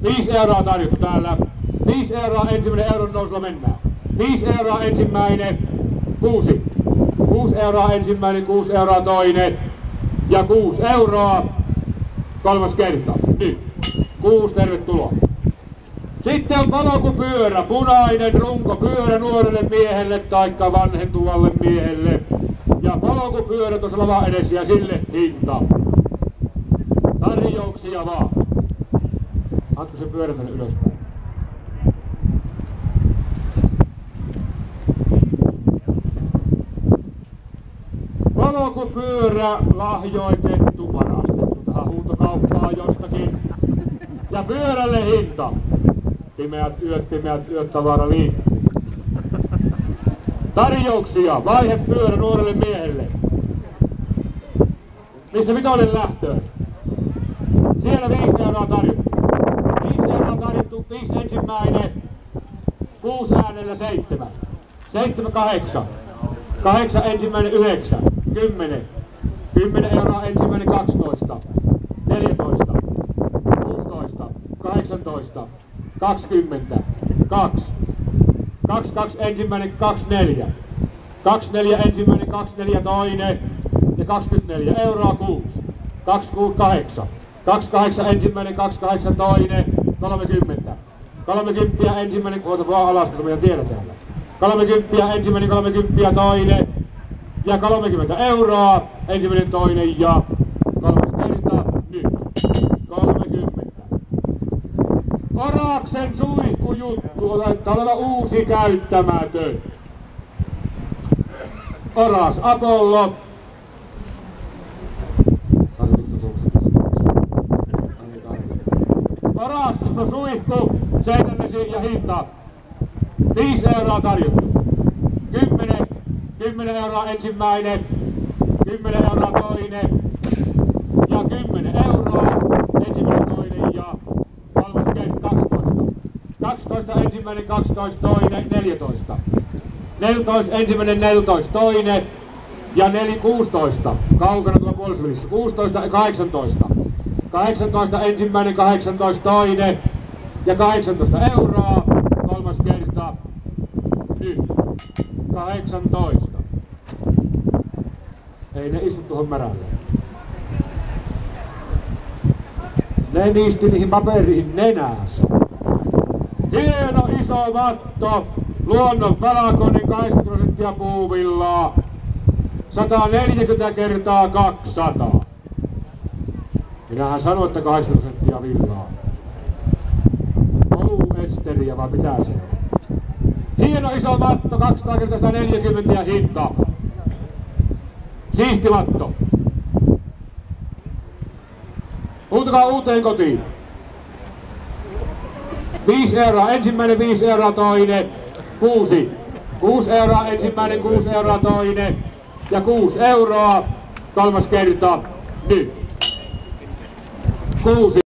5 euroa tarjottu täällä. 5 euroa ensimmäinen euron nousulla mennään. 5 euroa ensimmäinen, 6. 6 euroa ensimmäinen, 6 euroa toinen. Ja 6 euroa kolmas kerta. Nyt. 6, tervetuloa. Sitten on polkupyörä, punainen runkopyörä nuorelle miehelle taikka vanhentuvalle miehelle. Ja polkupyörä tuossa lavan edessä ja sille hinta. Tarjouksia vaan. Antu se pyörä tänne ylöspäin. Polkupyörä lahjoitettu, varastettu tähän huutokauppaan jostakin. Ja pyörälle hinta. Pimeät yöt, tavara liikkuu. Tarjouksia, vaihepyörä nuorelle miehelle. Missä vitoinen lähtöön? Siellä 5 euroa tarjottu. 5 euroa tarjottu, 5 ensimmäinen. 6 äänellä 7. 7, 8. 8 ensimmäinen 9. 10. 10 euroa ensimmäinen 12. 14. 16. 18. 20. 2. 2 ensimmäinen 24. 24 ensimmäinen 24 toinen. Ja 24 euroa 6. 268. 28 ensimmäinen 28 toinen. 30. 30 ensimmäinen, kuota vaan alas, kun meidän tiedä täällä. 30 ensimmäinen 30 toinen. Ja 30 euroa ensimmäinen toinen ja kolmas kerta nyt. 30. Oraksen suihkujuttu, taitaa olla uusi käyttämätön. Oras Apollo. Oras suihku, seinällesi ja hinta. 5 euroa tarjottu. 10 euroa ensimmäinen, 10 euroa toinen ja 10 euroa ensimmäinen toinen ja kolmas kerta 12. 12 ensimmäinen, 12 toinen, 14. 14 ensimmäinen, 14 toinen ja 16. Kaukana tuolla puolisvälissä. 16 ja 18. 18 ensimmäinen, 18 toinen ja 18 euroa kolmas kerta. Nyt. 18. Ei ne istu tuohon märälle. Ne niisti niihin paperiin nenässä. Hieno iso matto. Luonnon valkoinen 80% puuvillaa. 140 kertaa 200. Minähän sanoin, että 80% villaa. Poluesteriä vai mitä se on? Hieno iso matto, 200 kertaa 140 ja hinta. Siisti matto. Huutakaa uuteen kotiin. 5 euroa ensimmäinen, 5 euroa toinen, 6. 6 euroa ensimmäinen, 6 euroa toinen ja 6 euroa kolmas kerta nyt. 6.